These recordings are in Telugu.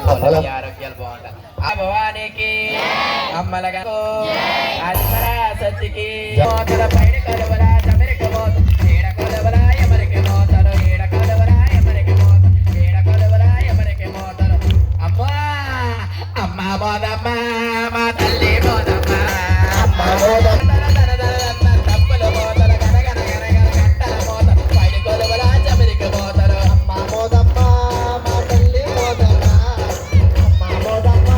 ఆరోగ్యాలు బాగుంటాయి. ఆ భవానికి అమ్మలగా సత్తికి పైన కలవరా అమెరిక మోత ఏడ కలవరా ఎమరికి మోతరు ఏడ కలవరా ఎమరికి మోత ఏడ కలవరా ఎమరికి మోతరు అమ్మా అమ్మ మోదమ్మ మా తల్లి మోదమ్మ అమ్మ మోదమ్మ తప్పులు మోతల గనగన గనగన గంటల మోత పైన కలవరా ఎమరికి మోతరు అమ్మ మోదమ్మ మా తల్లి మోదమ్మ అమ్మ మోదమ్మ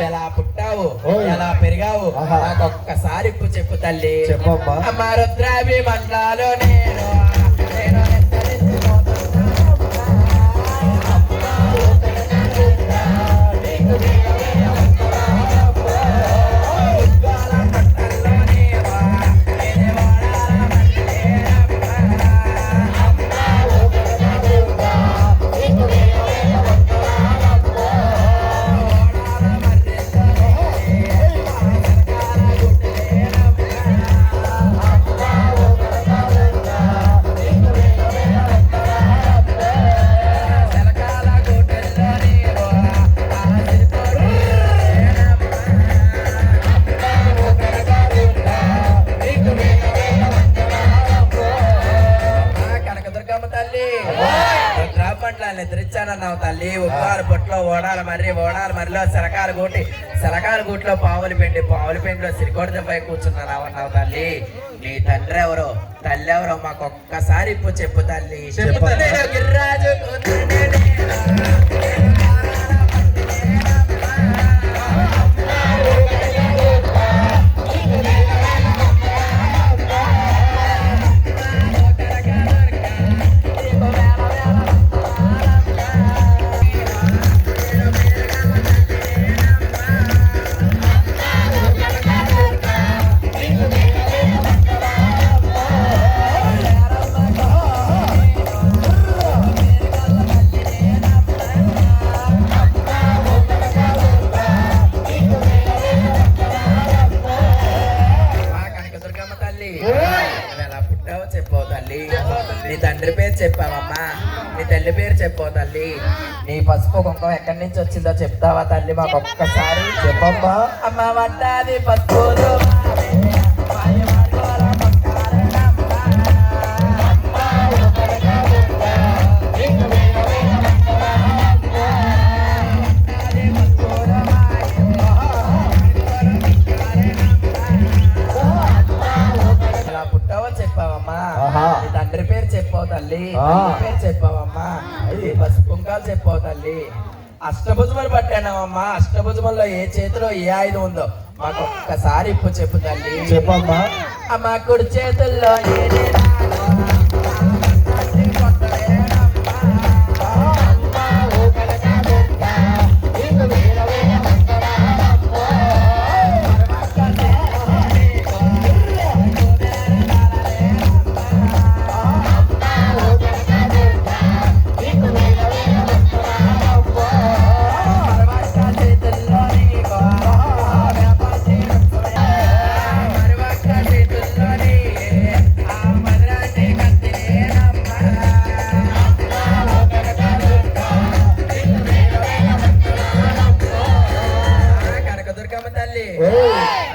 ఎలా పుట్టావు ఎలా పెరిగావు ఒక్కసారి చెప్పు తల్లి చెప్పమ్మా. అమ్మ రుద్రాభి మండలాలు నేను నిద్రించానన్నావు తల్లి. ఉప్పారు బొట్లో ఓడాలి మర్రిలో సరకాల గూట్లో పావులు పెండిలో సిరికోడిపై కూర్చున్నావు తల్లి. నీ తండ్రి ఎవరో తల్లి ఎవరో మాకు ఒక్కసారి ఇప్పుడు చెప్పు తల్లి. గిరిరాజు నీ తండ్రి పేరు చెప్పావమ్మా, నీ తల్లి పేరు చెప్పావు తల్లి. నీ పసుపు కుంకుమ ఎక్కడి నుంచి వచ్చిందో చెప్తావా తల్లి మాకు ఒక్కసారి చెప్పమ్మా. అమ్మ వడ్డాది పసుపులు తండ్రి పేరు చెప్పావు తల్లి, పేరు చెప్పావమ్మా. పసుపు కుంకాలు చెప్పావు తల్లి. అష్టభుజములు పట్టానమ్మా. అష్టభుజముల్లో ఏ చేతిలో ఏ ఆయుధం ఉందో మాకు ఒక్కసారి ఇప్పుడు చెప్పు తల్లి. చెప్పమ్మా. అమ్మ కుడి చేతుల్లో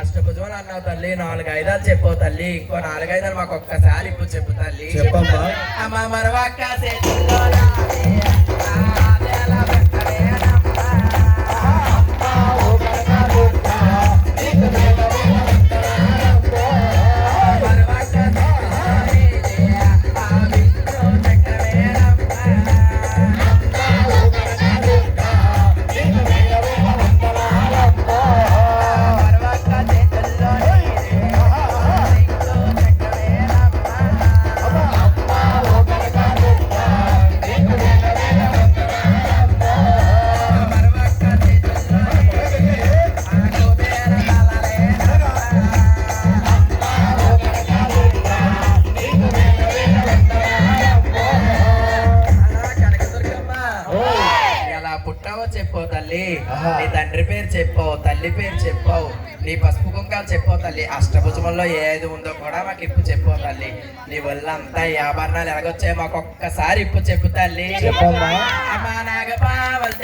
అష్టభుజములు అన్నావు తల్లి. 4 ఆయుధాలు చెప్పావు తల్లి. ఇంకో 4 ఆయుధాలు మాకు ఒక్కసారి ఇప్పుడు చెప్పు తల్లి. చెప్పమ్మా. అమ్మ మరవక్క పుట్టావో చెప్పు తల్లి, ఆహా. నీ తండ్రి పేరు చెప్పావు, తల్లి పేరు చెప్పావు, నీ పసుపు కుంకాలు చెప్పావు తల్లి, అష్టభుజముల్లో ఏది ఉందో కూడా మాకు ఇప్పు చెప్పావు తల్లి. నీ వల్ల అంతా ఈ ఆభరణాలు ఎలాగొచ్చాయి మాకు ఒక్కసారి ఇప్పు చెప్పు తల్లి. చెప్పమ్మా. అమ్మా నాగపావల్